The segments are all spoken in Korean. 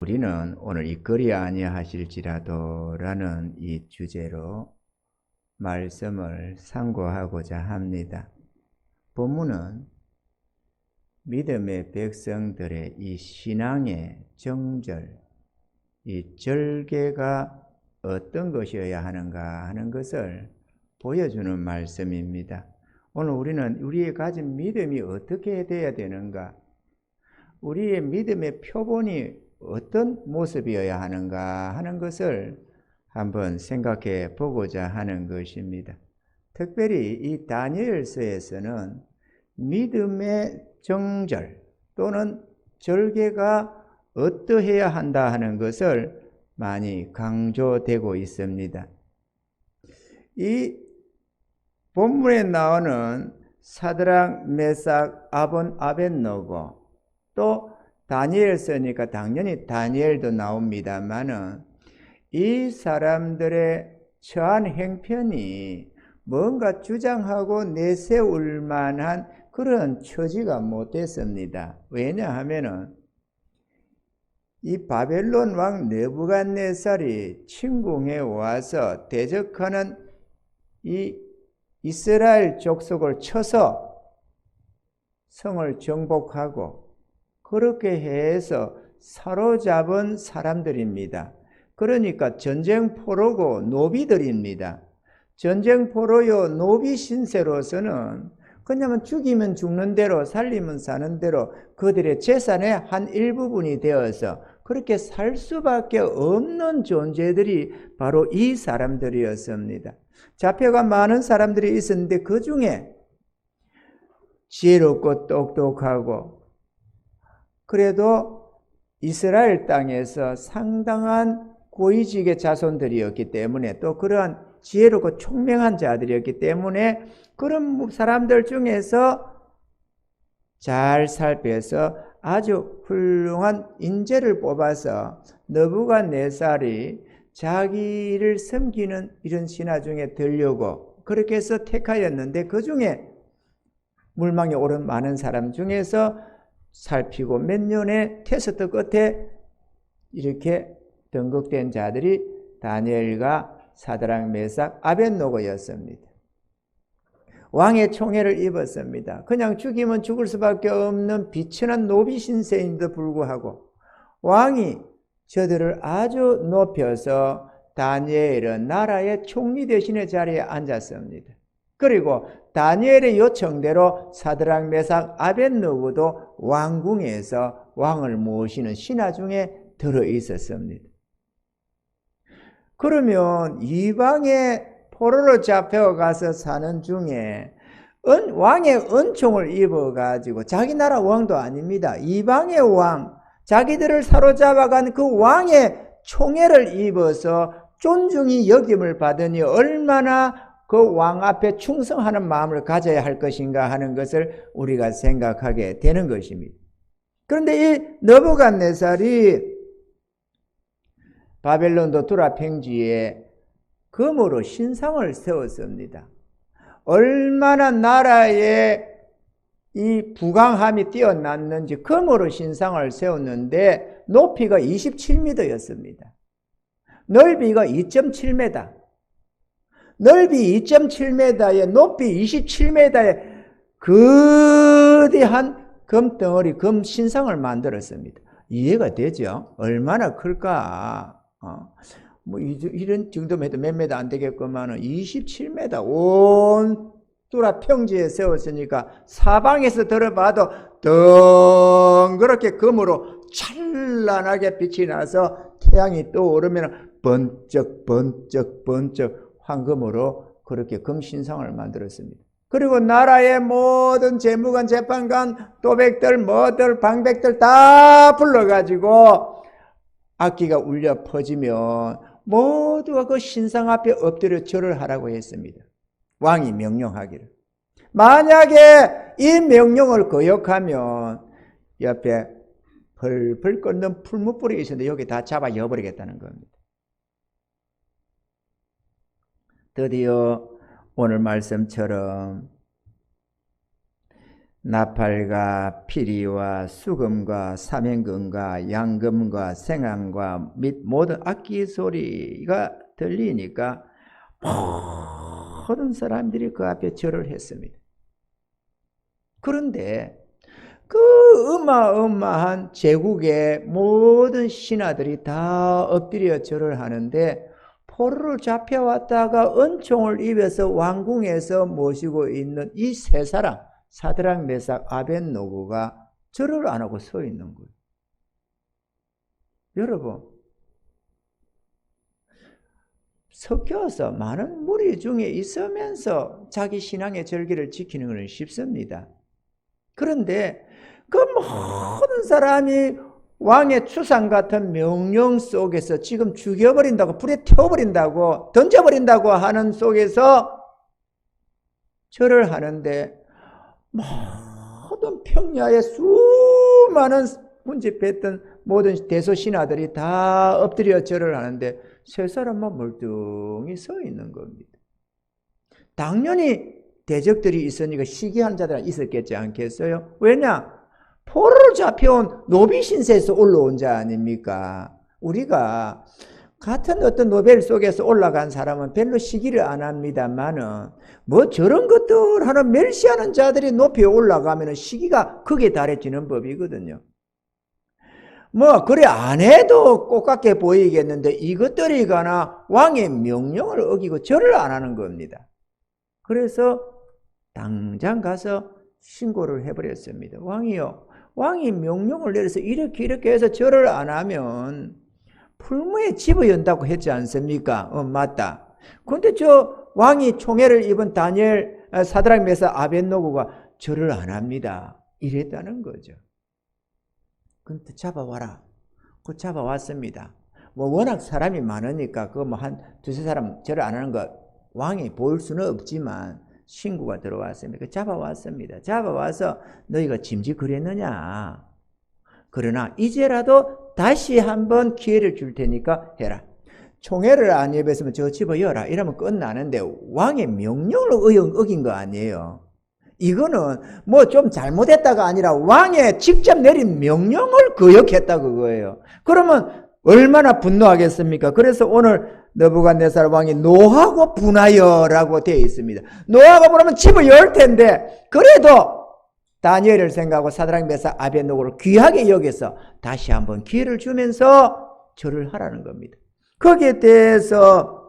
우리는 오늘 이 그리 아니하실지라도 라는 이 주제로 말씀을 상고하고자 합니다. 본문은 믿음의 백성들의 이 신앙의 정절, 이 절개가 어떤 것이어야 하는가 하는 것을 보여주는 말씀입니다. 오늘 우리는 우리의 가진 믿음이 어떻게 되어야 되는가, 우리의 믿음의 표본이 어떤 모습이어야 하는가 하는 것을 한번 생각해 보고자 하는 것입니다. 특별히 이 다니엘서에서는 믿음의 정절 또는 절개가 어떠해야 한다 하는 것을 많이 강조되고 있습니다. 이 본문에 나오는 사드락, 메삭, 아벤노고, 또 다니엘서니까 당연히 다니엘도 나옵니다만은 이 사람들의 처한 행편이 뭔가 주장하고 내세울 만한 그런 처지가 못됐습니다. 왜냐하면은 이 바벨론 왕 느부갓네살이 침공해 와서 대적하는 이 이스라엘 족속을 쳐서 성을 정복하고 그렇게 해서 사로잡은 사람들입니다. 그러니까 전쟁포로고 노비들입니다. 전쟁포로요 노비 신세로서는 그냥 죽이면 죽는 대로 살리면 사는 대로 그들의 재산의 한 일부분이 되어서 그렇게 살 수밖에 없는 존재들이 바로 이 사람들이었습니다. 자표가 많은 사람들이 있었는데 그 중에 지혜롭고 똑똑하고 그래도 이스라엘 땅에서 상당한 고위직의 자손들이었기 때문에 또 그러한 지혜롭고 총명한 자들이었기 때문에 그런 사람들 중에서 잘 살펴서 아주 훌륭한 인재를 뽑아서 느부갓네살이 자기를 섬기는 이런 신하 중에 들려고 그렇게 해서 택하였는데 그 중에 물망에 오른 많은 사람 중에서 살피고 몇 년의 테스트 끝에 이렇게 등극된 자들이 다니엘과 사드락, 메삭, 아벤노고였습니다. 왕의 총애를 입었습니다. 그냥 죽이면 죽을 수밖에 없는 비천한 노비 신세인데도 불구하고 왕이 저들을 아주 높여서 다니엘은 나라의 총리 대신의 자리에 앉았습니다. 그리고 다니엘의 요청대로 사드락, 메삭, 아벤노고도 왕궁에서 왕을 모시는 신하 중에 들어 있었습니다. 그러면 이방의 포로로 잡혀가서 사는 중에 왕의 은총을 입어가지고 자기 나라 왕도 아닙니다. 이방의 왕, 자기들을 사로잡아간 그 왕의 총애를 입어서 존중이 여김을 받으니 얼마나 그 왕 앞에 충성하는 마음을 가져야 할 것인가 하는 것을 우리가 생각하게 되는 것입니다. 그런데 이 느부갓네살이 바벨론도 두라 평지에 금으로 신상을 세웠습니다. 얼마나 나라에 이 부강함이 뛰어났는지 금으로 신상을 세웠는데 높이가 27m였습니다. 넓이가 2.7m. 넓이 2.7m에 높이 27m에 거대한 금덩어리, 금 신상을 만들었습니다. 이해가 되죠? 얼마나 클까? 뭐 이런 정도면 해도 몇 메다 안 되겠구만은 27m 온 뚜라 평지에 세웠으니까 사방에서 들어봐도 덩그렇게 금으로 찬란하게 빛이 나서 태양이 떠오르면 번쩍 번쩍 번쩍 황금으로 그렇게 금신상을 만들었습니다. 그리고 나라의 모든 재무관, 재판관, 도백들, 뭐들, 방백들 다 불러가지고 악기가 울려 퍼지면 모두가 그 신상 앞에 엎드려 절을 하라고 했습니다. 왕이 명령하기를. 만약에 이 명령을 거역하면 옆에 펄펄 끓는 풀무불이 있었는데 여기 다 잡아 여버리겠다는 겁니다. 드디어 오늘 말씀처럼 나팔과 피리와 수금과 사면금과 양금과 생황과 및 모든 악기 소리가 들리니까 모든 사람들이 그 앞에 절을 했습니다. 그런데 그 어마어마한 제국의 모든 신하들이 다 엎드려 절을 하는데 포로로 잡혀왔다가 은총을 입어서 왕궁에서 모시고 있는 이 세 사람, 사드락, 메삭, 아벳노고가 절을 안 하고 서 있는 거예요. 여러분, 섞여서 많은 무리 중에 있으면서 자기 신앙의 절기를 지키는 것은 쉽습니다. 그런데 그 모든 사람이 왕의 추상 같은 명령 속에서 지금 죽여버린다고, 불에 태워버린다고, 던져버린다고 하는 속에서 절을 하는데 모든 평야에 수많은 군집했던 모든 대소신하들이 다 엎드려 절을 하는데 세 사람만 멀뚱히 서 있는 겁니다. 당연히 대적들이 있으니까 시기한 자들은 있었겠지 않겠어요? 왜냐? 포로로 잡혀온 노비 신세에서 올라온 자 아닙니까? 우리가 같은 어떤 노벨 속에서 올라간 사람은 별로 시기를 안 합니다만은 뭐 저런 것들 하나 멸시하는 자들이 높이 올라가면 시기가 크게 달해지는 법이거든요. 뭐 그래 안 해도 똑같게 보이겠는데 이것들이 가나 왕의 명령을 어기고 절을 안 하는 겁니다. 그래서 당장 가서 신고를 해버렸습니다. 왕이요, 왕이 명령을 내려서 이렇게 해서 절을 안 하면 풀무에 집어연다고 했지 않습니까? 맞다. 근데 저 왕이 총애를 입은 다니엘, 사드락, 메삭, 아벳노고가 절을 안 합니다. 이랬다는 거죠. 근데 잡아와라. 그 잡아왔습니다. 뭐 워낙 사람이 많으니까 그 뭐 한 두세 사람 절을 안 하는 거 왕이 보일 수는 없지만 신고가 들어왔습니다. 잡아왔습니다. 잡아와서 너희가 짐짓 그랬느냐? 그러나 이제라도 다시 한번 기회를 줄 테니까 해라. 총애를 안 입었으면 저 집어여라. 이러면 끝나는데 왕의 명령을 어긴 거 아니에요. 이거는 뭐 좀 잘못했다가 아니라 왕의 직접 내린 명령을 거역했다 그거예요. 그러면 얼마나 분노하겠습니까? 그래서 오늘 느부갓네살 왕이 노하고 분하여라고 되어 있습니다. 노하고 분하면 집어열 텐데 그래도 다니엘을 생각하고 사드락, 메삭, 아벳노고를 귀하게 여겨서 다시 한번 기회를 주면서 절을 하라는 겁니다. 거기에 대해서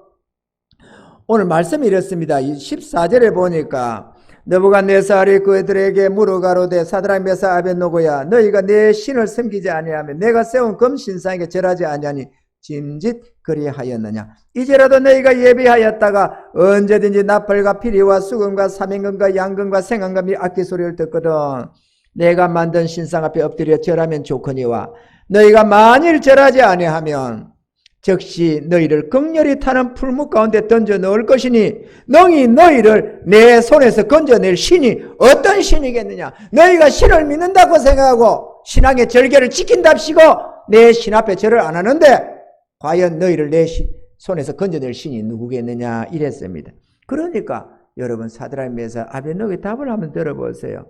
오늘 말씀이 이렇습니다. 14절에 보니까 느부갓네살이 그들에게 물어가로되 사드락, 메삭, 아벳노고야 너희가 내 신을 섬기지 아니하면 내가 세운 금신상에게 절하지 아니하니 짐짓 그리하였느냐. 이제라도 너희가 예비하였다가 언제든지 나팔과 피리와 수금과 사면금과 양금과 생황과 및 악기 소리를 듣거든 내가 만든 신상 앞에 엎드려 절하면 좋거니와 너희가 만일 절하지 아니하면 즉시 너희를 극렬히 타는 풀무 가운데 던져 넣을 것이니 능히 너희를 내 손에서 건져낼 신이 어떤 신이겠느냐. 너희가 신을 믿는다고 생각하고 신앙의 절개를 지킨답시고 내 신 앞에 절을 안 하는데 과연 너희를 내 손에서 건져낼 신이 누구겠느냐 이랬습니다. 그러니까 여러분 사드락, 메삭, 아벳노고의 답을 한번 들어보세요.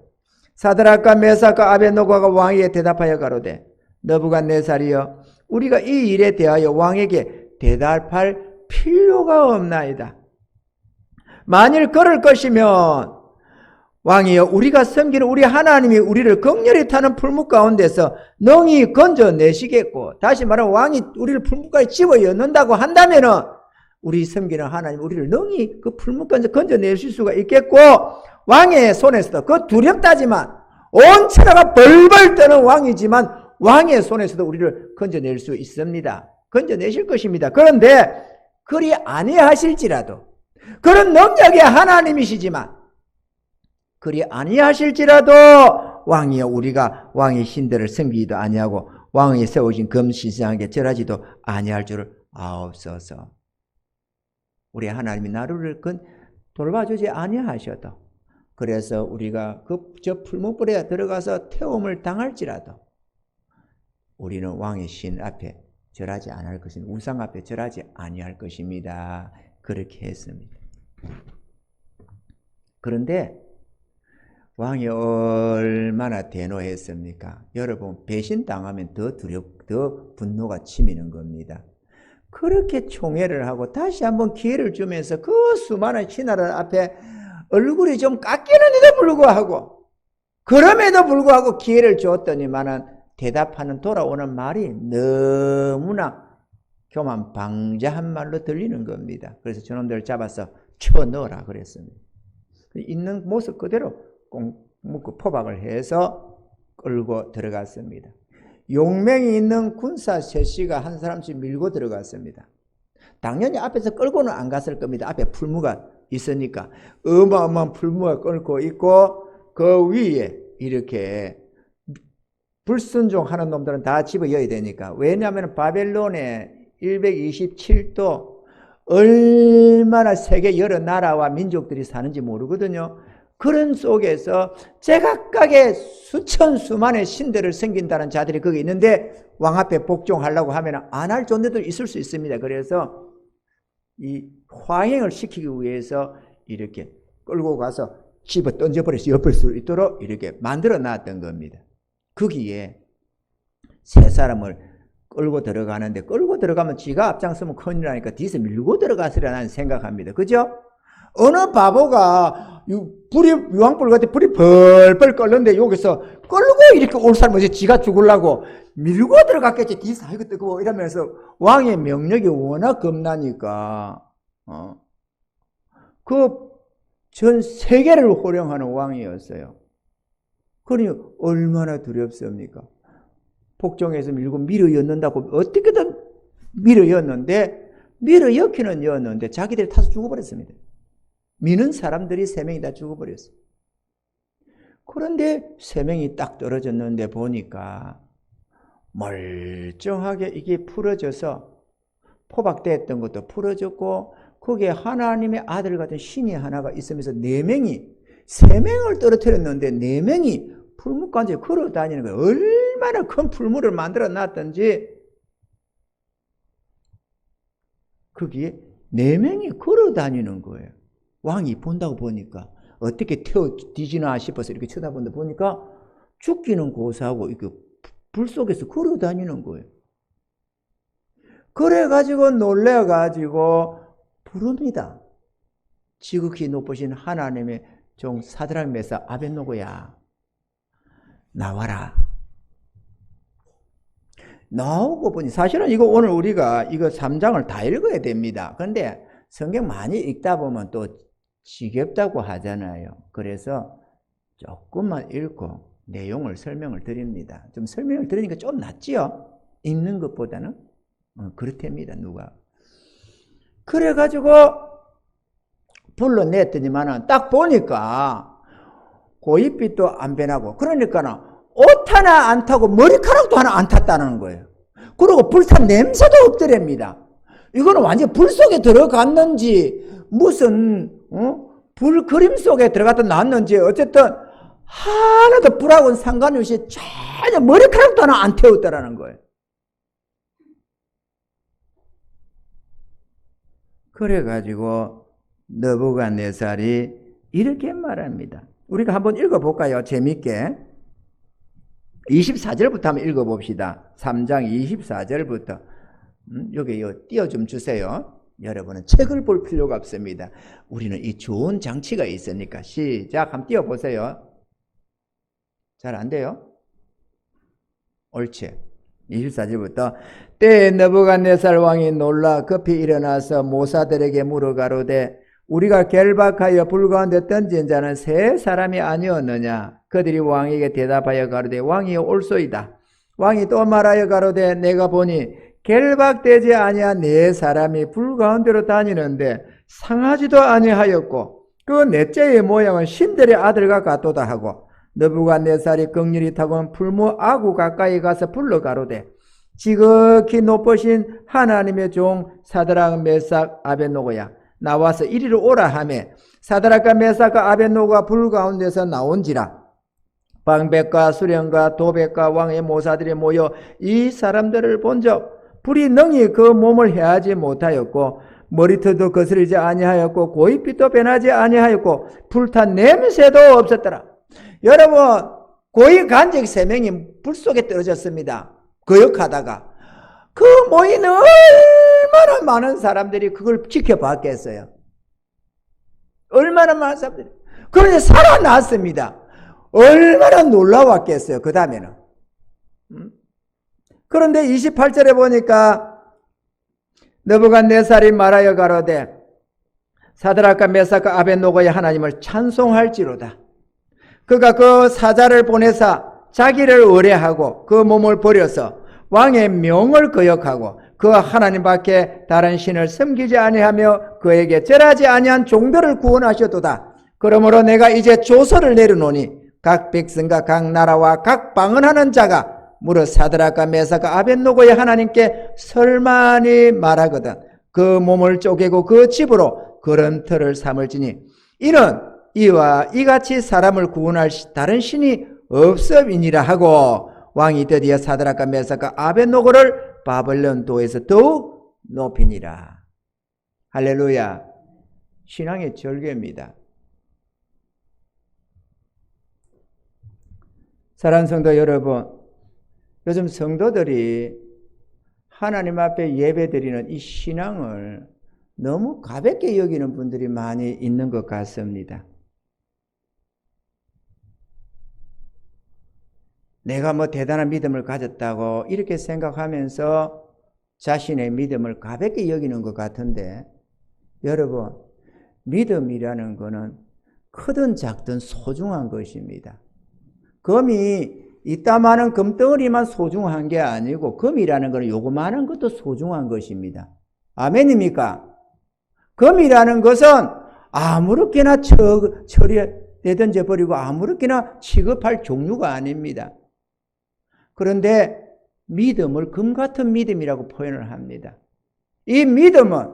사드락과 메삭과 아벳노고가 왕에게 대답하여 가로되 느부갓네살이여 우리가 이 일에 대하여 왕에게 대답할 필요가 없나이다. 만일 그럴 것이면 왕이여 우리가 섬기는 우리 하나님이 우리를 극렬히 타는 풀무 가운데서 능히 건져내시겠고 다시 말하면 왕이 우리를 풀무가에 집어넣는다고 한다면은 우리 섬기는 하나님 우리를 능히 그 풀무 가운데 건져내실 수가 있겠고 왕의 손에서도 그 두렵다지만 온 천하가 벌벌 떠는 왕이지만 왕의 손에서도 우리를 건져낼 수 있습니다. 건져내실 것입니다. 그런데 그리 아니하실지라도 그런 능력의 하나님이시지만 그리 아니하실지라도 왕이여 우리가 왕의 신들을 섬기기도 아니하고 왕이 세우신 금신상에게 절하지도 아니할 줄을 아옵소서. 우리 하나님이 나를 돌봐주지 아니하셔도 그래서 우리가 저 풀무불에 들어가서 태움을 당할지라도 우리는 왕의 신 앞에 절하지 아니할 것입니다. 우상 앞에 절하지 아니할 것입니다. 그렇게 했습니다. 그런데 왕이 얼마나 대노했습니까? 여러분, 배신당하면 더 분노가 치미는 겁니다. 그렇게 총애를 하고 다시 한번 기회를 주면서 그 수많은 신하들 앞에 얼굴이 좀 깎이는데도 불구하고, 그럼에도 불구하고 기회를 줬더니만은 대답하는 돌아오는 말이 너무나 교만방자한 말로 들리는 겁니다. 그래서 저놈들을 잡아서 쳐넣어라 그랬습니다. 있는 모습 그대로 꼭 묶고 포박을 해서 끌고 들어갔습니다. 용맹이 있는 군사 셋이가 한 사람씩 밀고 들어갔습니다. 당연히 앞에서 끌고는 안 갔을 겁니다. 앞에 풀무가 있으니까. 어마어마한 풀무가 끌고 있고 그 위에 이렇게 불순종하는 놈들은 다 집어여야 되니까. 왜냐하면 바벨론의 127도 얼마나 세계 여러 나라와 민족들이 사는지 모르거든요. 그런 속에서 제각각의 수천수만의 신들을 섬긴다는 자들이 거기 있는데 왕 앞에 복종하려고 하면 안 할 존재도 있을 수 있습니다. 그래서 이 화행을 시키기 위해서 이렇게 끌고 가서 집어 던져버려서 엿을 수 있도록 이렇게 만들어 놨던 겁니다. 거기에 세 사람을 끌고 들어가는데, 끌고 들어가면 지가 앞장서면 큰일 나니까 뒤에서 밀고 들어가서라 나는 생각합니다. 그죠? 어느 바보가 유황불 같은 불이 벌벌 끓는데 여기서 끌고 이렇게 올 사람 뭐지? 지가 죽으려고 밀고 들어갔겠지. 뒤에서 아이고 뜨거워 이러면서. 왕의 명력이 워낙 겁나니까 그 전 세계를 호령하는 왕이었어요. 그러니 얼마나 두렵습니까? 복종해서 밀고 밀어였는다고 어떻게든 밀어였는데, 밀어였기는 였는데 자기들이 타서 죽어버렸습니다. 미는 사람들이 3명이 다 죽어버렸어요. 그런데 3명이 딱 떨어졌는데 보니까 멀쩡하게 이게 풀어져서 포박됐던 것도 풀어졌고, 거기에 하나님의 아들 같은 신이 하나가 있으면서 3명을 떨어뜨렸는데 4명이 풀무까지 걸어 다니는 거예요. 얼마나 큰 풀무를 만들어 놨던지 거기에 4명이 걸어 다니는 거예요. 왕이 본다고 보니까 어떻게 태워 뒤지나 싶어서 이렇게 쳐다본다 보니까 죽기는 고사하고 이렇게 불 속에서 걸어 다니는 거예요. 그래가지고 놀래가지고 부릅니다. 지극히 높으신 하나님의 종 사드락 메사 아벳노고야, 나와라. 나오고 보니 사실은 이거 오늘 우리가 이거 3장을 다 읽어야 됩니다. 그런데 성경 많이 읽다 보면 또 지겹다고 하잖아요. 그래서 조금만 읽고 내용을 설명을 드립니다. 좀 설명을 드리니까 좀 낫지요? 읽는 것보다는? 그렇답니다. 누가. 그래가지고 불러냈더니만은 딱 보니까 고깃빛도 안 변하고, 그러니까는 옷 하나 안 타고 머리카락도 하나 안 탔다는 거예요. 그리고 불탄 냄새도 없더랍니다. 이거는 완전 불 속에 들어갔는지 무슨 불 그림 속에 들어갔다 나왔는지 어쨌든 하나도 불하고는 상관이 없이 전혀 머리카락도 하나 안 태웠다라는 거예요. 그래가지고 느부갓네살이 이렇게 말합니다. 우리가 한번 읽어볼까요? 재밌게. 24절부터 한번 읽어봅시다. 3장 24절부터. 여기 띄워 좀 주세요. 여러분은 책을 볼 필요가 없습니다. 우리는 이 좋은 장치가 있으니까. 시작. 한번 띄워보세요. 잘 안 돼요? 옳지. 24절부터 때에 느부갓네살 왕이 놀라 급히 일어나서 모사들에게 물어가로되 우리가 결박하여 불 가운데 던진 자는 3사람이 아니었느냐? 그들이 왕에게 대답하여 가로되 왕이 옳소이다. 왕이 또 말하여 가로되 내가 보니 결박되지 아니한 4사람이 불 가운데로 다니는데 상하지도 아니하였고 그 넷째의 모양은 신들의 아들과 같도다 하고, 느부갓네살이 긍휼히 타고 풀무 아구 가까이 가서 불러 가로되 지극히 높으신 하나님의 종 사드락 메삭 아벳노고야, 나와서 이리로 오라 하매 사드락과 메삭과 아벳노고가 불 가운데서 나온지라. 방백과 수령과 도백과 왕의 모사들이 모여 이 사람들을 본적 불이 능히 그 몸을 해하지 못하였고 머리털도 거스르지 아니하였고 고깃빛도 변하지 아니하였고 불탄 냄새도 없었더라. 여러분, 고위 간직 3명이 불 속에 떨어졌습니다. 거역하다가. 그 모인 얼마나 많은 사람들이 그걸 지켜봤겠어요. 얼마나 많은 사람들이. 그런데 살아났습니다. 얼마나 놀라웠겠어요. 그 다음에는. 그런데 28절에 보니까 느부갓네살이 말하여 가로되 사드락과 메삭과 아벳노고의 하나님을 찬송할지로다. 그가 그 사자를 보내사 자기를 의뢰하고 그 몸을 버려서 왕의 명을 거역하고 그 하나님 밖에 다른 신을 섬기지 아니하며 그에게 절하지 아니한 종들을 구원하셨도다. 그러므로 내가 이제 조서를 내려놓으니 각 백성과 각 나라와 각 방언하는 자가 무릇 사드락과 메삭과 아벳노고의 하나님께 설만히 말하거든 그 몸을 쪼개고 그 집으로 걸음터를 삼을지니 이는 이와 이같이 사람을 구원할 다른 신이 없음이니라 하고 왕이 드디어 사드락과 메삭과 아벳노고를 바벨론도에서 더욱 높이니라. 할렐루야. 신앙의 절개입니다. 사랑하는 성도 여러분, 요즘 성도들이 하나님 앞에 예배드리는 이 신앙을 너무 가볍게 여기는 분들이 많이 있는 것 같습니다. 내가 뭐 대단한 믿음을 가졌다고 이렇게 생각하면서 자신의 믿음을 가볍게 여기는 것 같은데, 여러분, 믿음이라는 것은 크든 작든 소중한 것입니다. 금이 이따만한 금덩어리만 소중한 게 아니고 금이라는 것은 요거만한 것도 소중한 것입니다. 아멘입니까? 금이라는 것은 아무렇게나 처리되던져 버리고 아무렇게나 취급할 종류가 아닙니다. 그런데 믿음을 금 같은 믿음이라고 표현을 합니다. 이 믿음은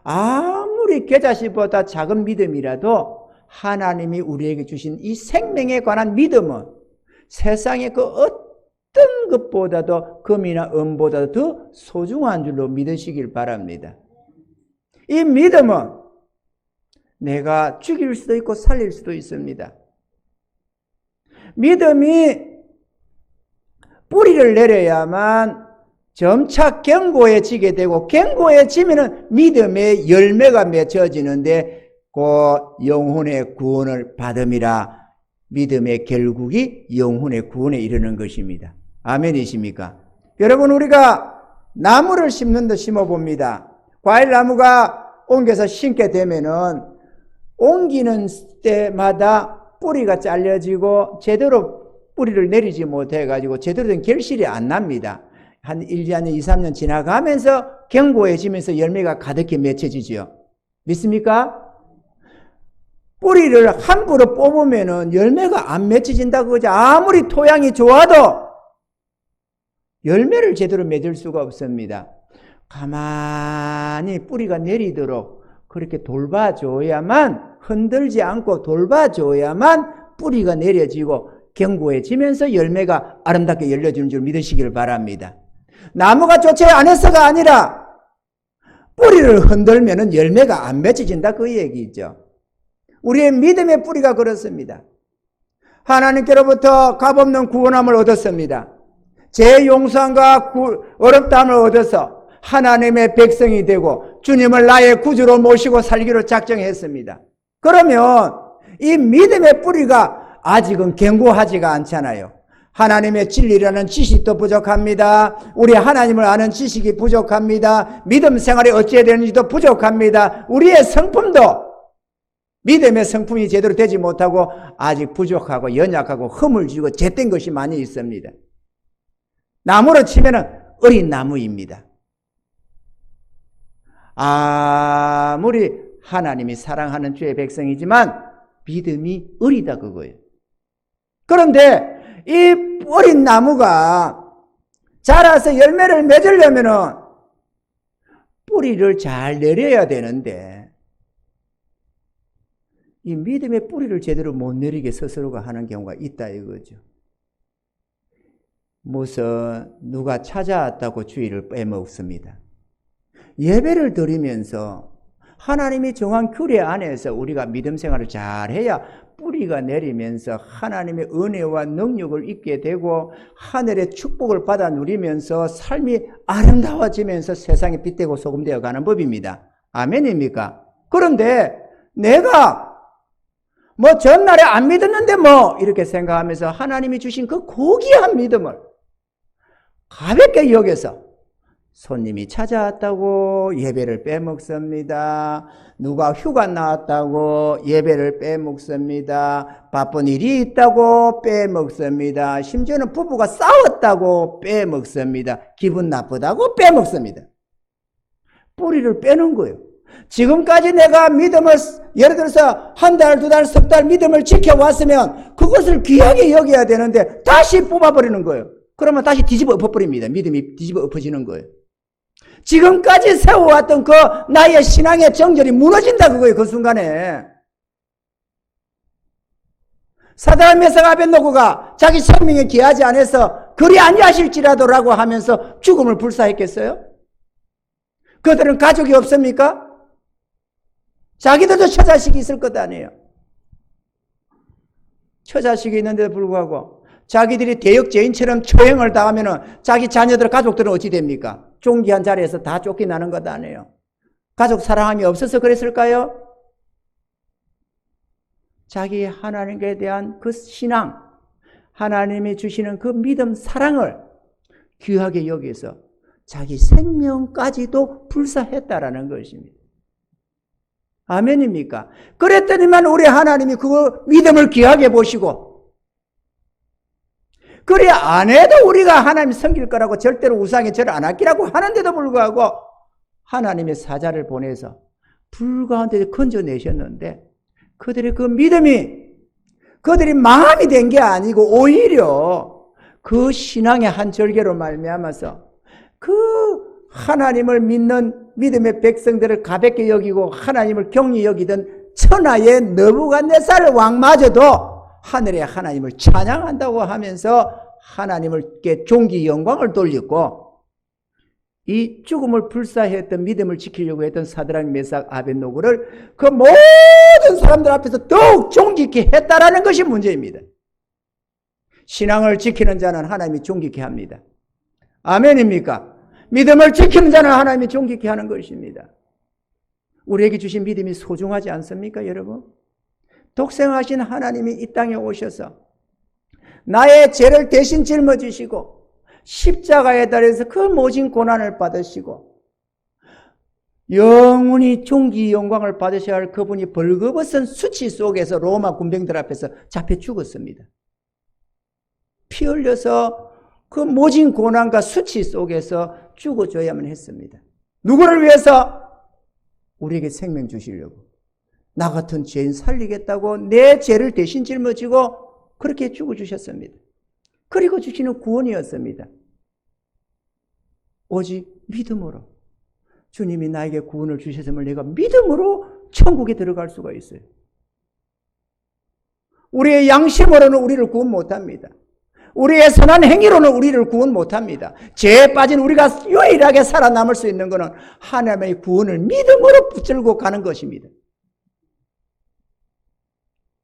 아무리 겨자씨보다 작은 믿음이라도 하나님이 우리에게 주신 이 생명에 관한 믿음은 세상의 그 어떤 것보다도 금이나 은보다도 더 소중한 줄로 믿으시길 바랍니다. 이 믿음은 내가 죽일 수도 있고 살릴 수도 있습니다. 믿음이 뿌리를 내려야만 점차 견고해지게 되고 견고해지면 믿음의 열매가 맺혀지는데 그 영혼의 구원을 받음이라. 믿음의 결국이 영혼의 구원에 이르는 것입니다. 아멘이십니까? 여러분, 우리가 나무를 심는 듯 심어봅니다. 과일나무가 옮겨서 심게 되면은 옮기는 때마다 뿌리가 잘려지고 제대로 뿌리를 내리지 못해가지고 제대로 된 결실이 안 납니다. 한 1년, 2, 3년 지나가면서 견고해지면서 열매가 가득히 맺혀지죠. 믿습니까? 뿌리를 함부로 뽑으면은 열매가 안 맺혀진다고 그러죠. 아무리 토양이 좋아도 열매를 제대로 맺을 수가 없습니다. 가만히 뿌리가 내리도록 그렇게 돌봐줘야만, 흔들지 않고 돌봐줘야만 뿌리가 내려지고 견고해지면서 열매가 아름답게 열려주는 줄 믿으시기를 바랍니다. 나무가 좋지 않아서가 아니라 뿌리를 흔들면은 열매가 안 맺혀진다 그 얘기죠. 우리의 믿음의 뿌리가 그렇습니다. 하나님께로부터 값없는 구원함을 얻었습니다. 죄 용서함과 어렵다함을 얻어서 하나님의 백성이 되고 주님을 나의 구주로 모시고 살기로 작정했습니다. 그러면 이 믿음의 뿌리가 아직은 견고하지가 않잖아요. 하나님의 진리라는 지식도 부족합니다. 우리 하나님을 아는 지식이 부족합니다. 믿음 생활이 어찌해야 되는지도 부족합니다. 우리의 성품도 믿음의 성품이 제대로 되지 못하고 아직 부족하고 연약하고 허물지고 잿된 것이 많이 있습니다. 나무로 치면은 어린 나무입니다. 아무리 하나님이 사랑하는 주의 백성이지만 믿음이 어리다 그거예요. 그런데 이 어린 나무가 자라서 열매를 맺으려면은 뿌리를 잘 내려야 되는데 이 믿음의 뿌리를 제대로 못 내리게 스스로가 하는 경우가 있다 이거죠. 무슨 누가 찾아왔다고 주의를 빼먹습니다. 예배를 드리면서 하나님이 정한 규례 안에서 우리가 믿음 생활을 잘해야 뿌리가 내리면서 하나님의 은혜와 능력을 입게 되고 하늘의 축복을 받아 누리면서 삶이 아름다워지면서 세상에 빛되고 소금되어 가는 법입니다. 아멘입니까? 그런데 내가 전날에 안 믿었는데 이렇게 생각하면서 하나님이 주신 그 고귀한 믿음을 가볍게 여겨서 손님이 찾아왔다고 예배를 빼먹습니다. 누가 휴가 나왔다고 예배를 빼먹습니다. 바쁜 일이 있다고 빼먹습니다. 심지어는 부부가 싸웠다고 빼먹습니다. 기분 나쁘다고 빼먹습니다. 뿌리를 빼는 거예요. 지금까지 내가 믿음을 예를 들어서 한 달, 두 달, 석 달 믿음을 지켜왔으면 그것을 귀하게 여겨야 되는데 다시 뽑아버리는 거예요. 그러면 다시 뒤집어 엎어버립니다. 믿음이 뒤집어 엎어지는 거예요. 지금까지 세워왔던 그 나의 신앙의 정절이 무너진다 그거예요. 그 순간에. 사드락 메삭 아벳노고가 자기 생명에 기하지 않아서 그리 아니하실지라도라고 하면서 죽음을 불사했겠어요? 그들은 가족이 없습니까? 자기들도 처자식이 있을 것 아니에요. 처자식이 있는데도 불구하고 자기들이 대역죄인처럼 처형을 당하면 자기 자녀들, 가족들은 어찌 됩니까? 존귀한 자리에서 다 쫓겨나는 것 아니에요. 가족 사랑함이 없어서 그랬을까요? 자기 하나님께 대한 그 신앙, 하나님이 주시는 그 믿음, 사랑을 귀하게 여기서 자기 생명까지도 불사했다라는 것입니다. 아멘입니까? 그랬더니만 우리 하나님이 그 믿음을 귀하게 보시고 그래 안 해도 우리가 하나님 섬길 거라고 절대로 우상에 절을 안 하기라고 하는데도 불구하고 하나님의 사자를 보내서 불 가운데 건져내셨는데 그들의 그 믿음이 그들이 망함이 된 게 아니고 오히려 그 신앙의 한 절개로 말미암아서 그 하나님을 믿는 믿음의 백성들을 가볍게 여기고 하나님을 경히 여기던 천하의 느부갓네살 왕마저도 하늘의 하나님을 찬양한다고 하면서 하나님께 존귀 영광을 돌렸고 이 죽음을 불사했던 믿음을 지키려고 했던 사드락 메삭 아벳노고를 그 모든 사람들 앞에서 더욱 존귀케 했다라는 것이 문제입니다. 신앙을 지키는 자는 하나님이 존귀케 합니다. 아멘입니까? 믿음을 지키는 자는 하나님이 존귀케 하는 것입니다. 우리에게 주신 믿음이 소중하지 않습니까, 여러분? 독생하신 하나님이 이 땅에 오셔서 나의 죄를 대신 짊어지시고 십자가에 달려서 그 모진 고난을 받으시고 영원히 존귀 영광을 받으셔야 할 그분이 벌거벗은 수치 속에서 로마 군병들 앞에서 잡혀 죽었습니다. 피 흘려서 그 모진 고난과 수치 속에서 죽어줘야만 했습니다. 누구를 위해서? 우리에게 생명 주시려고. 나 같은 죄인 살리겠다고 내 죄를 대신 짊어지고 그렇게 죽어주셨습니다. 그리고 주시는 구원이었습니다. 오직 믿음으로. 주님이 나에게 구원을 주셨음을 내가 믿음으로 천국에 들어갈 수가 있어요. 우리의 양심으로는 우리를 구원 못합니다. 우리의 선한 행위로는 우리를 구원 못합니다. 죄에 빠진 우리가 유일하게 살아남을 수 있는 것은 하나님의 구원을 믿음으로 붙들고 가는 것입니다.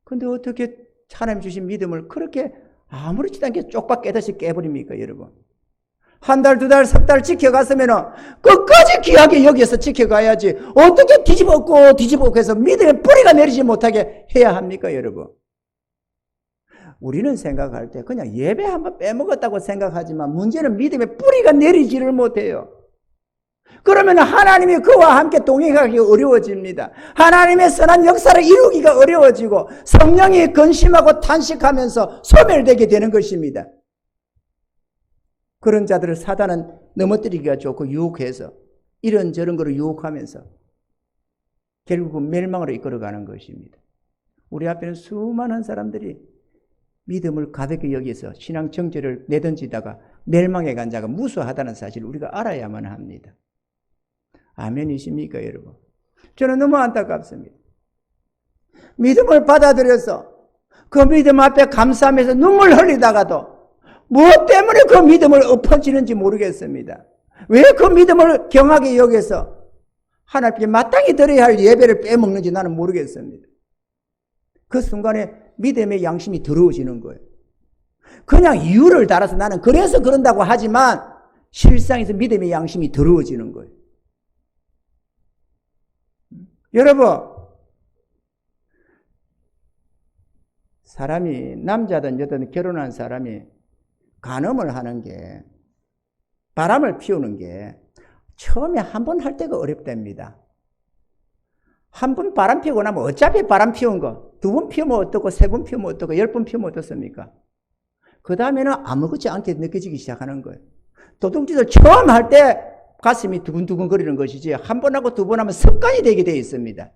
그런데 어떻게 하나님 주신 믿음을 그렇게 아무렇지도 않게 쪽박 깨듯이 깨버립니까, 여러분? 한 달, 두 달, 석 달 지켜갔으면 끝까지 귀하게 여기서 지켜가야지 어떻게 뒤집어엎고 해서 믿음의 뿌리가 내리지 못하게 해야 합니까, 여러분? 우리는 생각할 때 그냥 예배 한번 빼먹었다고 생각하지만 문제는 믿음의 뿌리가 내리지를 못해요. 그러면 하나님이 그와 함께 동행하기 어려워집니다. 하나님의 선한 역사를 이루기가 어려워지고 성령이 근심하고 탄식하면서 소멸되게 되는 것입니다. 그런 자들을 사단은 넘어뜨리기가 좋고 유혹해서 이런저런 거를 유혹하면서 결국은 멸망으로 이끌어가는 것입니다. 우리 앞에는 수많은 사람들이 믿음을 가볍게 여기서 신앙 정죄를 내던지다가 멸망에 간 자가 무수하다는 사실을 우리가 알아야만 합니다. 아멘이십니까, 여러분? 저는 너무 안타깝습니다. 믿음을 받아들여서 그 믿음 앞에 감사하면서 눈물 흘리다가도 무엇 때문에 그 믿음을 엎어지는지 모르겠습니다. 왜 그 믿음을 경하게 여겨서 하나님께 마땅히 드려야 할 예배를 빼먹는지 나는 모르겠습니다. 그 순간에 믿음의 양심이 더러워지는 거예요. 그냥 이유를 달아서 나는 그래서 그런다고 하지만 실상에서 믿음의 양심이 더러워지는 거예요. 여러분, 사람이 남자든 여자든 결혼한 사람이 간음을 하는 게, 바람을 피우는 게 처음에 한 번 할 때가 어렵답니다. 한 번 바람 피우고 나면 어차피 바람 피운 거 2번 피우면 어떻고 3번 피우면 어떻고 10번 피우면 어떻습니까? 그 다음에는 아무렇지 않게 느껴지기 시작하는 거예요. 도둑질을 처음 할 때 가슴이 두근두근 거리는 것이지 한 번 하고 2번 하면 습관이 되게 되어 있습니다.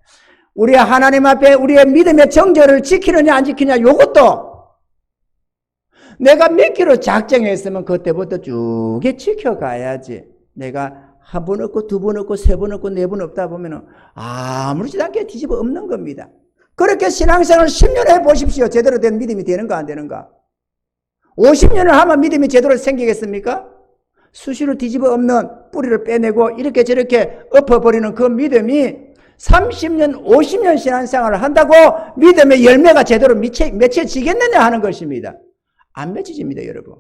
우리 하나님 앞에 우리의 믿음의 정절을 지키느냐 안 지키느냐, 이것도 내가 믿기로 작정했으면 그때부터 쭉 지켜가야지. 내가 한 번 없고 2번 없고 3번 없고 4번 없다 보면 아무렇지도 않게 뒤집어 엎는 겁니다. 그렇게 신앙생활 10년 해보십시오. 제대로 된 믿음이 되는가 안 되는가. 50년을 하면 믿음이 제대로 생기겠습니까? 수시로 뒤집어 엎는, 뿌리를 빼내고 이렇게 저렇게 엎어버리는 그 믿음이 30년, 50년 신앙생활을 한다고 믿음의 열매가 제대로 맺혀지겠느냐 하는 것입니다. 안 맺혀집니다, 여러분.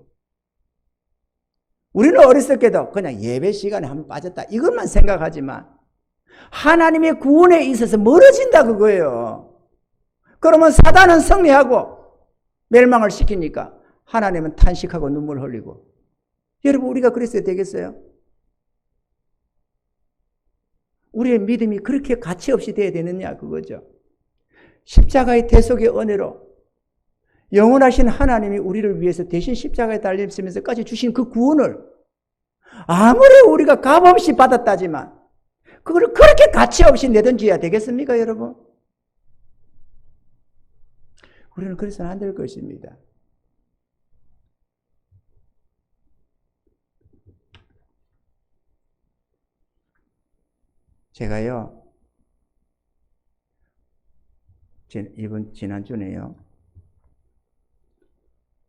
우리는 어렸을 때도 그냥 예배 시간에 한번 빠졌다, 이것만 생각하지만 하나님의 구원에 있어서 멀어진다 그거예요. 그러면 사단은 승리하고 멸망을 시키니까 하나님은 탄식하고 눈물 흘리고. 여러분, 우리가 그랬어야 되겠어요? 우리의 믿음이 그렇게 가치 없이 돼야 되느냐 그거죠. 십자가의 대속의 은혜로 영원하신 하나님이 우리를 위해서 대신 십자가에 달리시면서까지 주신 그 구원을 아무리 우리가 값없이 받았다지만 그걸 그렇게 가치 없이 내던져야 되겠습니까, 여러분? 우리는 그래서는 안 될 것입니다. 제가요, 지난주에요,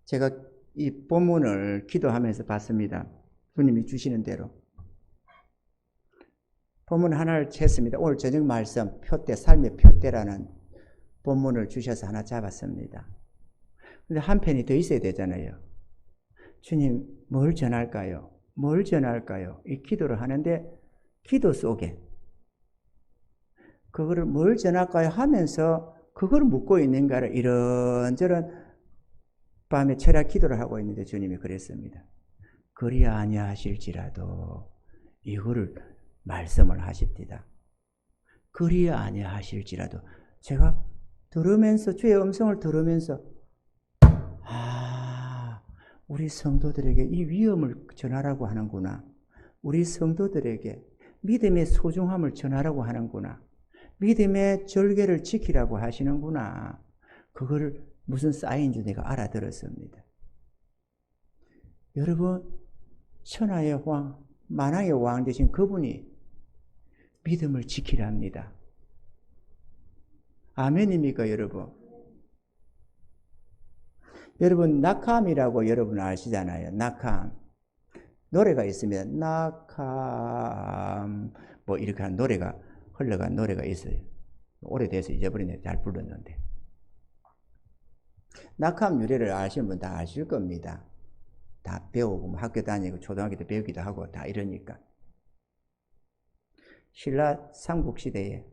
제가 이 본문을 기도하면서 봤습니다. 주님이 주시는 대로. 본문 하나를 챘습니다. 오늘 저녁 말씀, 표대, 삶의 표대라는 본문을 주셔서 하나 잡았습니다. 근데 한 편이 더 있어야 되잖아요. 주님, 뭘 전할까요? 뭘 전할까요? 이 기도를 하는데, 기도 속에 그거를 뭘 전할까요 하면서 그걸 묻고 있는가를 이런저런 밤에 철야 기도를 하고 있는데 주님이 그랬습니다. 그리 아니하실지라도 이거를 말씀을 하십니다. 그리 아니하실지라도. 제가 들으면서, 주의 음성을 들으면서 우리 성도들에게 이 위험을 전하라고 하는구나. 우리 성도들에게 믿음의 소중함을 전하라고 하는구나. 믿음의 절개를 지키라고 하시는구나. 그거를 무슨 사인인 줄 내가 알아들었습니다. 여러분, 천하의 왕, 만왕의 왕 되신 그분이 믿음을 지키랍니다. 아멘입니까, 여러분? 여러분, 낙함이라고 여러분 아시잖아요. 낙함. 노래가 있습니다. 낙함. 뭐 이렇게 한 노래가 흘러간 노래가 있어요. 오래돼서 잊어버리네. 잘 불렀는데. 낙함 유래를 아시는 분 다 아실 겁니다. 다 배우고 학교 다니고 초등학교 때 배우기도 하고 다 이러니까. 신라 삼국시대에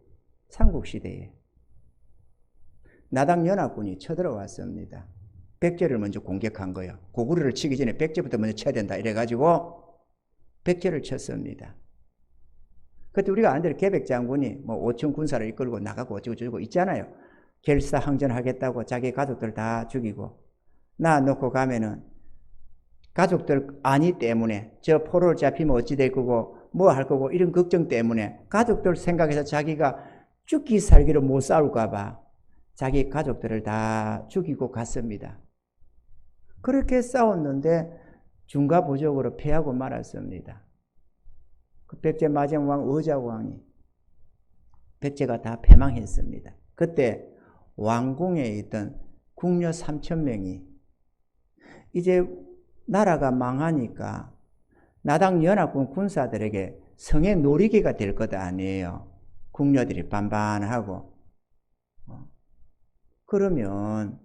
나당 연합군이 쳐들어왔습니다. 백제를 먼저 공격한 거예요. 고구려를 치기 전에 백제부터 먼저 쳐야 된다 이래가지고 백제를 쳤습니다. 그때 우리가 아는 대로 계백 장군이 뭐 5천 군사를 이끌고 나가고 어쩌고 있잖아요. 결사항전하겠다고 자기 가족들 다 죽이고 나 놓고 가면은 가족들 아니 때문에 저 포로를 잡히면 어찌 될 거고 뭐 할 거고 이런 걱정 때문에 가족들 생각해서 자기가 죽기 살기로 못 싸울까 봐 자기 가족들을 다 죽이고 갔습니다. 그렇게 싸웠는데 중과부적으로 패하고 말았습니다. 그 백제 마정왕 의자왕이 백제가 다 패망했습니다. 그때 왕궁에 있던 궁녀 3,000명이 이제 나라가 망하니까 나당 연합군 군사들에게 성의 놀이기가 될 것 아니에요. 궁녀들이 반반하고. 그러면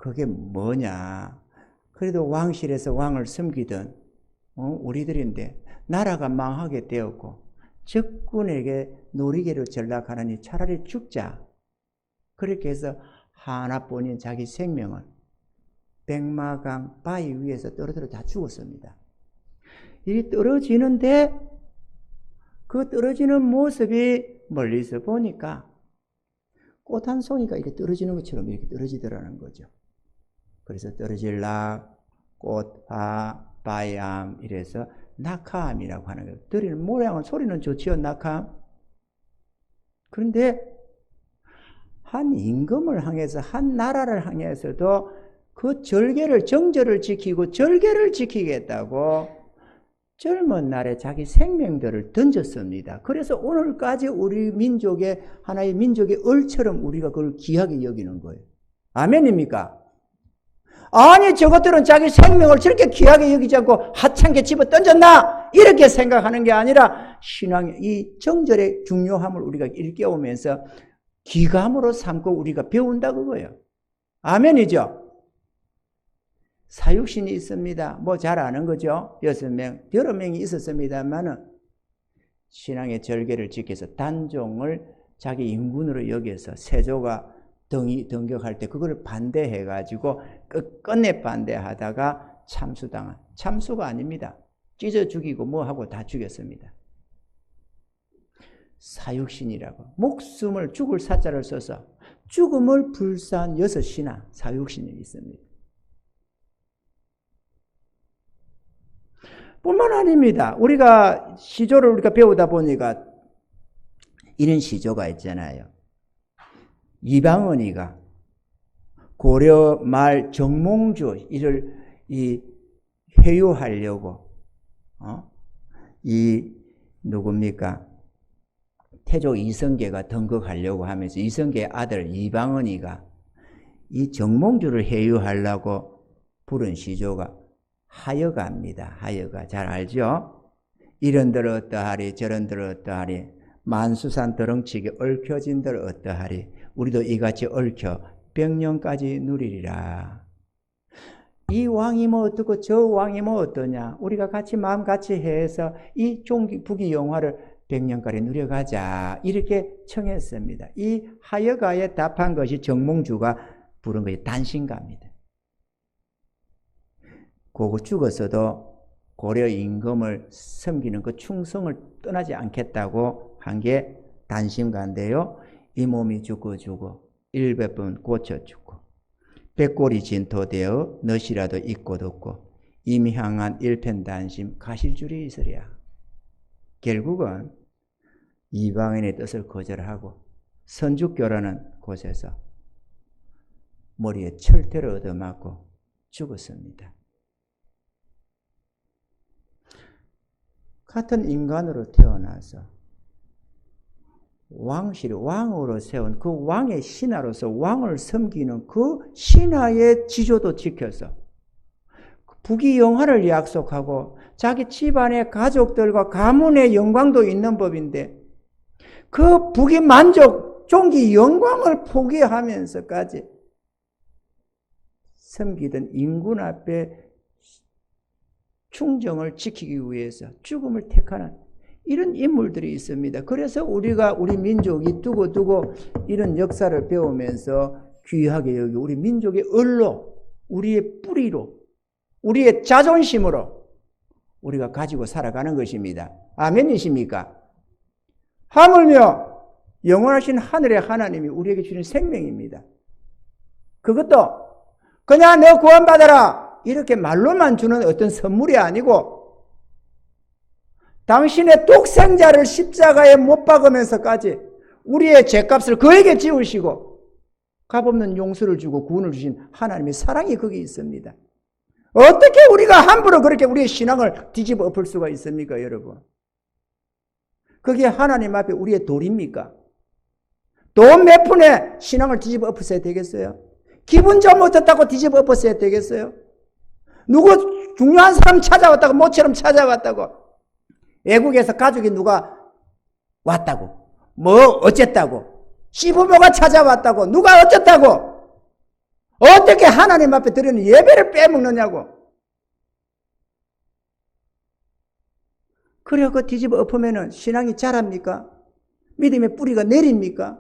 그게 뭐냐? 그래도 왕실에서 왕을 섬기던 우리들인데 나라가 망하게 되었고 적군에게 놀이개로 전락하느니 차라리 죽자. 그렇게 해서 하나뿐인 자기 생명을 백마강 바위 위에서 떨어뜨려 다 죽었습니다. 이 떨어지는데 그 떨어지는 모습이 멀리서 보니까 꽃 한 송이가 이렇게 떨어지는 것처럼 이렇게 떨어지더라는 거죠. 그래서 떨어질라 꽃화 바이암 이래서 낙하암이라고 하는 거예요. 들리는 모양은 소리는 좋지요, 낙하암. 그런데 한 임금을 향해서 한 나라를 향해서도 그 절개를 정절을 지키고 절개를 지키겠다고 젊은 날에 자기 생명들을 던졌습니다. 그래서 오늘까지 우리 민족의 하나의 민족의 얼처럼 우리가 그걸 귀하게 여기는 거예요. 아멘입니까? 아니 저것들은 자기 생명을 저렇게 귀하게 여기지 않고 하찮게 집어 던졌나? 이렇게 생각하는 게 아니라 신앙의 이 정절의 중요함을 우리가 일깨우면서 귀감으로 삼고 우리가 배운다 그거예요. 아멘이죠? 사육신이 있습니다. 뭐 잘 아는 거죠. 6명, 여러 명이 있었습니다만은 신앙의 절개를 지켜서 단종을 자기 인군으로 여겨서 세조가 등격할 때 그걸 반대해가지고 끝끝내 반대하다가 참수당한, 참수가 아닙니다. 찢어 죽이고 뭐 하고 다 죽였습니다. 사육신이라고 목숨을 죽을 사자를 써서 죽음을 불사한 6신하 사육신이 있습니다. 뿐만 아닙니다. 우리가 시조를 우리가 배우다 보니까 이런 시조가 있잖아요. 이방은이가 고려 말 정몽주 이를 회유하려고 누굽니까? 태조 이성계가 등극하려고 하면서 이성계의 아들 이방은이가 이 정몽주를 회유하려고 부른 시조가 하여가입니다. 하여가 잘 알죠? 이런들 어떠하리 저런들 어떠하리 만수산 더렁치기 얽혀진들 어떠하리 우리도 이같이 얽혀 백년까지 누리리라. 이 왕이 뭐 어떻고 저 왕이 뭐 어떠냐 우리가 같이 마음 같이 해서 이 부귀 영화를 백년까지 누려가자 이렇게 청했습니다. 이 하여가에 답한 것이 정몽주가 부른 것이 단신가입니다. 그거 죽었어도 고려 임금을 섬기는 그 충성을 떠나지 않겠다고 한 게 단신가인데요. 이 몸이 죽고 일백번 고쳐 죽고 백골이 진토되어 넛이라도 있고 덮고 임향한 일편단심 가실줄이 있으랴. 결국은 이방인의 뜻을 거절하고 선주교라는 곳에서 머리에 철퇴를 얻어맞고 죽었습니다. 같은 인간으로 태어나서 왕으로 세운 그 왕의 신하로서 왕을 섬기는 그 신하의 지조도 지켜서 부귀 영화를 약속하고 자기 집안의 가족들과 가문의 영광도 있는 법인데 그 부귀 만족, 종기 영광을 포기하면서까지 섬기던 인군 앞에 충정을 지키기 위해서 죽음을 택하는 이런 인물들이 있습니다. 그래서 우리가 우리 민족이 두고두고 이런 역사를 배우면서 귀하게 여기 우리 민족의 얼로 우리의 뿌리로 우리의 자존심으로 우리가 가지고 살아가는 것입니다. 아멘이십니까? 하물며 영원하신 하늘의 하나님이 우리에게 주신 생명입니다. 그것도 그냥 너 구원받아라 이렇게 말로만 주는 어떤 선물이 아니고 당신의 독생자를 십자가에 못 박으면서까지 우리의 죄값을 그에게 지우시고 값없는 용서를 주고 구원을 주신 하나님의 사랑이 거기 있습니다. 어떻게 우리가 함부로 그렇게 우리의 신앙을 뒤집어 엎을 수가 있습니까, 여러분? 그게 하나님 앞에 우리의 도리입니까? 돈 몇 푼에 신앙을 뒤집어 엎으셔야 되겠어요? 기분 좀 어떻다고 뒤집어 엎으셔야 되겠어요? 누구 중요한 사람 찾아왔다고 모처럼 찾아왔다고 외국에서 가족이 누가 왔다고 뭐 어쨌다고 시부모가 찾아왔다고 누가 어쨌다고 어떻게 하나님 앞에 드리는 예배를 빼먹느냐고. 그래 그 뒤집어 엎으면은 신앙이 자랍니까? 믿음의 뿌리가 내립니까?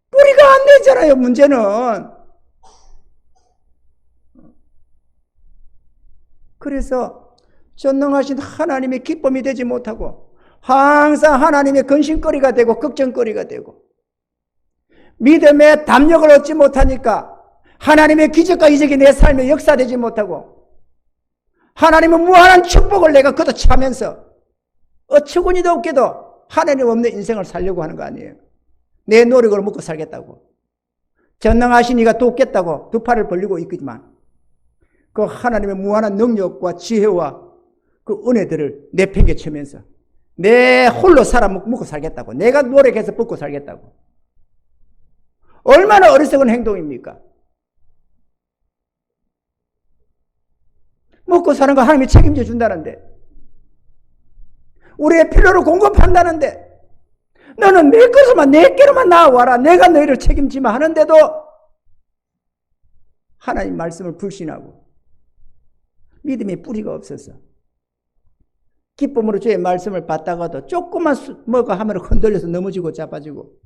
뿌리가 안 내잖아요, 문제는. 그래서 전능하신 하나님의 기쁨이 되지 못하고 항상 하나님의 근심거리가 되고 걱정거리가 되고 믿음의 담력을 얻지 못하니까 하나님의 기적과 이적이 내 삶에 역사되지 못하고 하나님의 무한한 축복을 내가 걷어차면서 어처구니도 없게도 하나님 없는 인생을 살려고 하는 거 아니에요. 내 노력을 먹고 살겠다고. 전능하신 이가 돕겠다고 두 팔을 벌리고 있지만 그 하나님의 무한한 능력과 지혜와 그 은혜들을 내팽개치면서 내 홀로 살아 먹고 살겠다고. 내가 노력해서 먹고 살겠다고. 얼마나 어리석은 행동입니까? 먹고 사는 거 하나님이 책임져 준다는데 우리의 필요를 공급한다는데 너는 내 것으로만 내게로만 나와라. 내가 너희를 책임지마 하는데도 하나님 말씀을 불신하고 믿음의 뿌리가 없어서 기쁨으로 주의 말씀을 받다가도 조금만 뭐가 하면 흔들려서 넘어지고 자빠지고.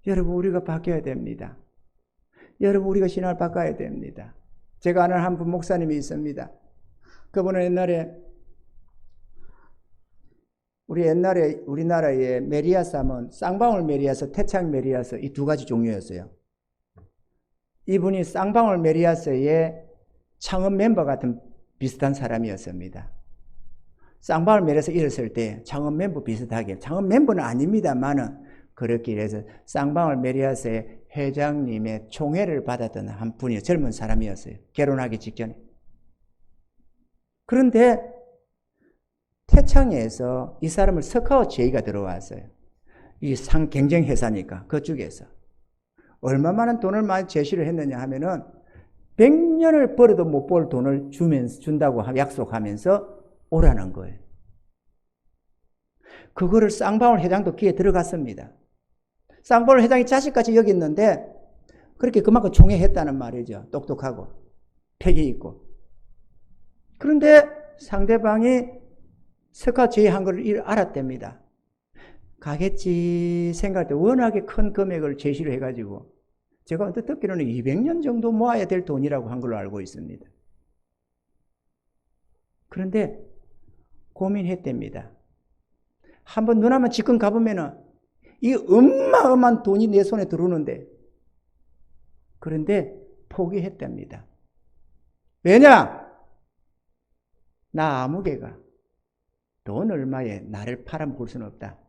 여러분 우리가 바뀌어야 됩니다. 여러분 우리가 신앙을 바꿔야 됩니다. 제가 아는 한 분 목사님이 있습니다. 그분은 옛날에 우리나라에 메리아스 하면 쌍방울 메리아스, 태창 메리아스 이 두 가지 종류였어요. 이분이 쌍방울 메리아스의 창업 멤버 같은 비슷한 사람이었습니다. 쌍방울 메리아스 일었을 때 창업 멤버 비슷하게, 창업 멤버는 아닙니다만은 그렇게 해서 쌍방울 메리아스의 회장님의 총애를 받았던 한 분이 젊은 사람이었어요. 결혼하기 직전에. 그런데 태창에서 이 사람을 스카우트 제의가 들어왔어요. 이 경쟁 회사니까 그쪽에서. 얼마만한 돈을 많이 제시를 했느냐 하면은 100년을 벌어도 못 벌 돈을 준다고 약속하면서 오라는 거예요. 그거를 쌍방울 회장도 귀에 들어갔습니다. 쌍방울 회장이 자식까지 여기 있는데 그렇게 그만큼 총애했다는 말이죠. 똑똑하고 패기 있고. 그런데 상대방이 스카우트 제의한 걸 알았답니다. 가겠지 생각할 때 워낙에 큰 금액을 제시를 해가지고 제가 언뜻 듣기로는 200년 정도 모아야 될 돈이라고 한 걸로 알고 있습니다. 그런데 고민했답니다. 한번 눈 한번 지금 가보면은 이 어마어마한 돈이 내 손에 들어오는데 그런데 포기했답니다. 왜냐? 나 아무개가 돈 얼마에 나를 팔아먹을 수는 없다.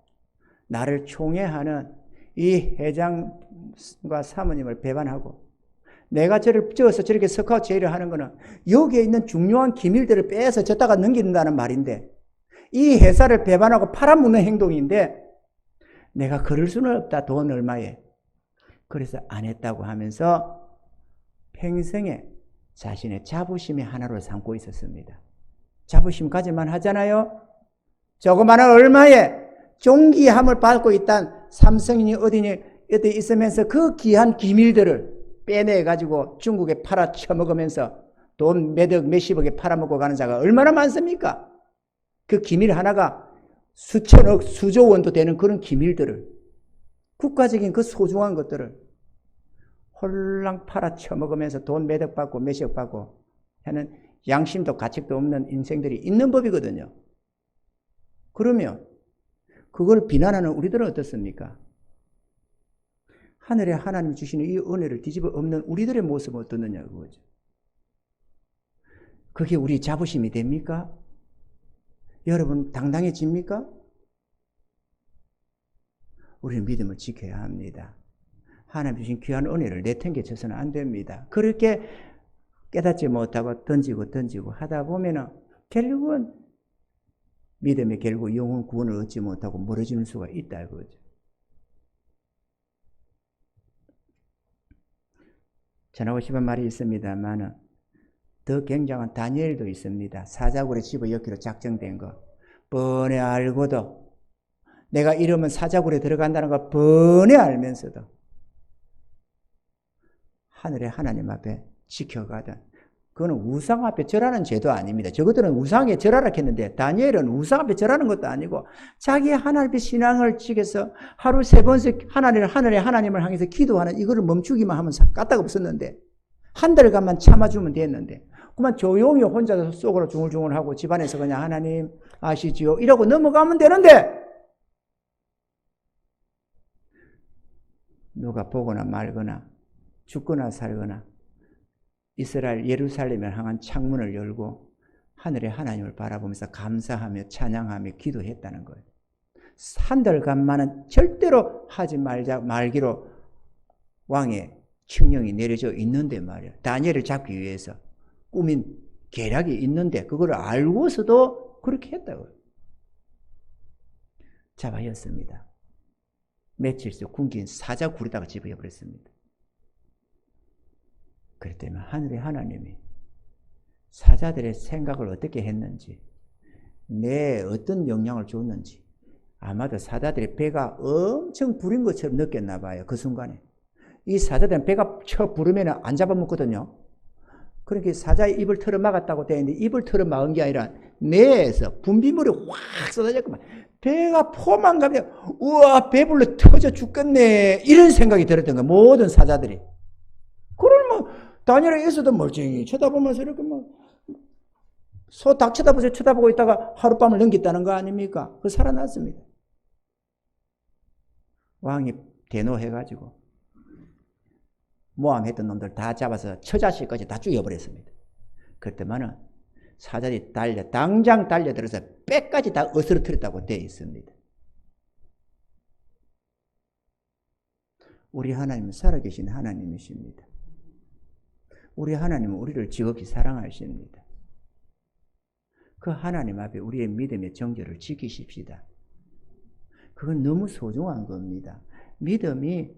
나를 총애하는 이 회장과 사모님을 배반하고 내가 저를 찍어서 저렇게 스카우트 제의를 하는 거는 여기에 있는 중요한 기밀들을 빼서 졌다가 넘긴다는 말인데 이 회사를 배반하고 팔아먹는 행동인데 내가 그럴 수는 없다. 돈 얼마에. 그래서 안 했다고 하면서 평생에 자신의 자부심의 하나로 삼고 있었습니다. 자부심 가질만 하잖아요. 조그마한 얼마에 존귀함을 받고 있단 삼성이니 어디 있으면서 그 귀한 기밀들을 빼내가지고 중국에 팔아 처먹으면서 돈 몇십억에 팔아먹고 가는 자가 얼마나 많습니까? 그 기밀 하나가 수천억, 수조 원도 되는 그런 기밀들을, 국가적인 그 소중한 것들을 홀랑 팔아 처먹으면서 돈 몇억 받고 몇십억 받고 하는 양심도 가책도 없는 인생들이 있는 법이거든요. 그러면 그걸 비난하는 우리들은 어떻습니까? 하늘에 하나님이 주시는 이 은혜를 뒤집어 엎는 우리들의 모습은 어떻느냐 그거죠. 그게 우리 자부심이 됩니까? 여러분 당당해집니까? 우리는 믿음을 지켜야 합니다. 하나님 주신 귀한 은혜를 내팽개쳐서는 안 됩니다. 그렇게 깨닫지 못하고 던지고 하다 보면은 결국은 믿음의 결국 영혼 구원을 얻지 못하고 멀어지는 수가 있다 이거죠. 전하고 싶은 말이 있습니다만은 더 굉장한 다니엘도 있습니다. 사자굴에 집어넣기로 작정된 거 뻔히 알고도 내가 이러면 사자굴에 들어간다는 걸 뻔히 알면서도 하늘의 하나님 앞에 지켜가든, 그거는 우상 앞에 절하는 죄도 아닙니다. 저것들은 우상에 절하라 했는데 다니엘은 우상 앞에 절하는 것도 아니고 자기 하나님 앞에 신앙을 지켜서 하루 3번씩 하늘의 하나님을 향해서 기도하는 이거를 멈추기만 하면 까딱 없었는데, 한 달간만 참아주면 됐는데 그만 조용히 혼자서 속으로 중얼중얼하고 집안에서 그냥 하나님 아시지요 이러고 넘어가면 되는데, 누가 보거나 말거나 죽거나 살거나 이스라엘 예루살렘을 향한 창문을 열고 하늘의 하나님을 바라보면서 감사하며 찬양하며 기도했다는 거예요. 한 달간만은 절대로 하지 말기로 왕의 칙령이 내려져 있는데 말이야. 다니엘을 잡기 위해서 꾸민 계략이 있는데 그걸 알고서도 그렇게 했다고요. 잡아였습니다. 며칠씩 굶긴 사자 굴에다가 집어버렸습니다. 그렇기 때문에 하늘의 하나님이 사자들의 생각을 어떻게 했는지, 내 어떤 영향을 줬는지 아마도 사자들의 배가 엄청 부린 것처럼 느꼈나 봐요. 그 순간에. 이 사자들은 배가 쳐 부르면 안 잡아먹거든요. 그러니까 사자의 입을 틀어 막았다고 되어 있는데 입을 틀어 막은 게 아니라 뇌에서 분비물이 확 쏟아졌구만. 배가 포만감에 우와 배불러 터져 죽겠네 이런 생각이 들었던 거야. 모든 사자들이. 그걸 뭐 다니엘이 있어도 멀쩡히 쳐다보면서 이렇게 뭐 소 닭 쳐다보고 있다가 하룻밤을 넘겼다는 거 아닙니까? 그 살아났습니다. 왕이 대노해가지고 모함했던 놈들 다 잡아서 처자식까지 다 죽여버렸습니다. 그때만은 사자들이 당장 달려들어서 뼈까지 다 으스러뜨렸다고 되어 있습니다. 우리 하나님은 살아계신 하나님이십니다. 우리 하나님은 우리를 지극히 사랑하십니다. 그 하나님 앞에 우리의 믿음의 정절을 지키십시다. 그건 너무 소중한 겁니다. 믿음이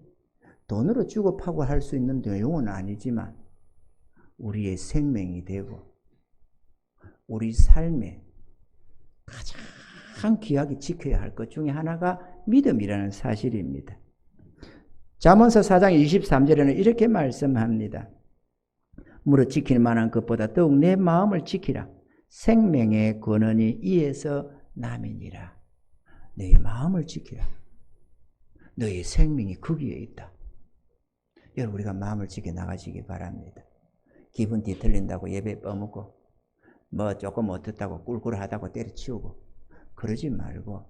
돈으로 주고 파고 할 수 있는 내용은 아니지만 우리의 생명이 되고 우리 삶에 가장 귀하게 지켜야 할 것 중에 하나가 믿음이라는 사실입니다. 잠언서 4장 23절에는 이렇게 말씀합니다. 무릇 지킬 만한 것보다 더욱 내 마음을 지키라. 생명의 근원이 이에서 남이니라. 내 마음을 지키라. 너의 생명이 거기에 있다. 여러분, 우리가 마음을 지켜 나가시기 바랍니다. 기분 뒤틀린다고 예배 뻐먹고 뭐 조금 어떻다고 꿀꿀하다고 때려치우고 그러지 말고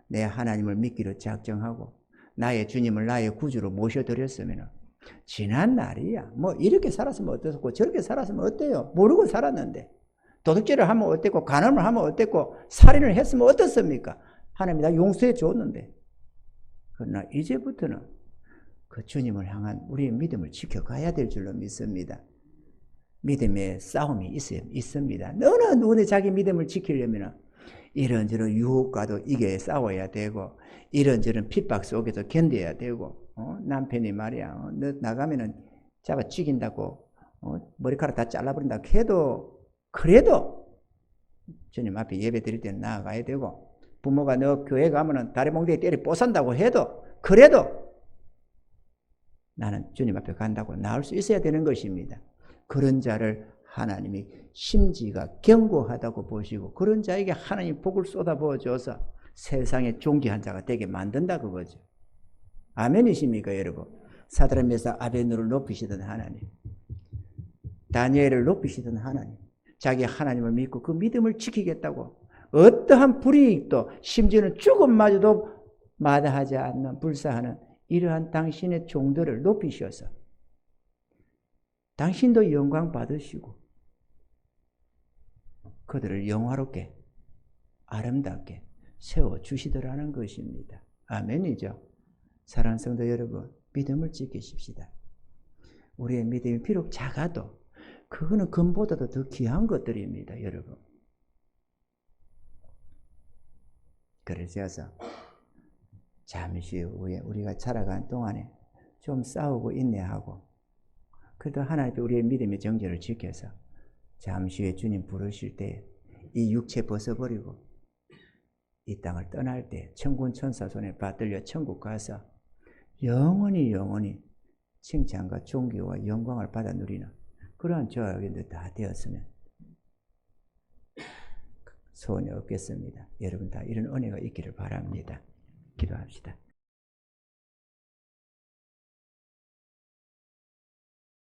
내 하나님을 믿기로 작정하고 나의 주님을 나의 구주로 모셔드렸으면 지난 날이야. 뭐 이렇게 살았으면 어떻고 저렇게 살았으면 어때요? 모르고 살았는데 도둑질을 하면 어땠고 간음을 하면 어땠고 살인을 했으면 어떻습니까? 하나님이 다 용서해 줬는데, 그러나 이제부터는 그 주님을 향한 우리의 믿음을 지켜가야 될 줄로 믿습니다. 믿음의 싸움이 있습니다. 너나 누구나 자기 믿음을 지키려면 이런저런 유혹과도 이겨 싸워야 되고 이런저런 핍박 속에서 견뎌야 되고 남편이 말이야 너 나가면은 잡아 죽인다고 머리카락 다 잘라버린다고 해도 그래도 주님 앞에 예배 드릴 때는 나아가야 되고 부모가 너 교회 가면은 다리 몽둥이 때려 뽀산다고 해도 그래도 나는 주님 앞에 간다고 나올 수 있어야 되는 것입니다. 그런 자를 하나님이 심지가 견고하다고 보시고 그런 자에게 하나님 복을 쏟아부어 줘서 세상에 존귀한 자가 되게 만든다 그거죠. 아멘이십니까 여러분? 사드락 메삭 아벳느고를 높이시던 하나님, 다니엘을 높이시던 하나님, 자기 하나님을 믿고 그 믿음을 지키겠다고 어떠한 불이익도 심지어는 죽음마저도 마다하지 않는 불사하는 이러한 당신의 종들을 높이셔서 당신도 영광 받으시고 그들을 영화롭게 아름답게 세워주시더라는 것입니다. 아멘이죠. 사랑하는 성도 여러분, 믿음을 지키십시다. 우리의 믿음이 비록 작아도 그거는 금보다도 더 귀한 것들입니다. 여러분. 그래서 잠시 후에 우리가 살아가는 동안에 좀 싸우고 인내하고 그래도 하나님께 우리의 믿음의 정절을 지켜서 잠시 후에 주님 부르실 때 이 육체 벗어버리고 이 땅을 떠날 때 천군 천사 손에 받들려 천국 가서 영원히 칭찬과 존귀와 영광을 받아 누리는 그러한 저와 여러분들 다 되었으면 소원이 없겠습니다. 여러분 다 이런 은혜가 있기를 바랍니다. 기도합시다.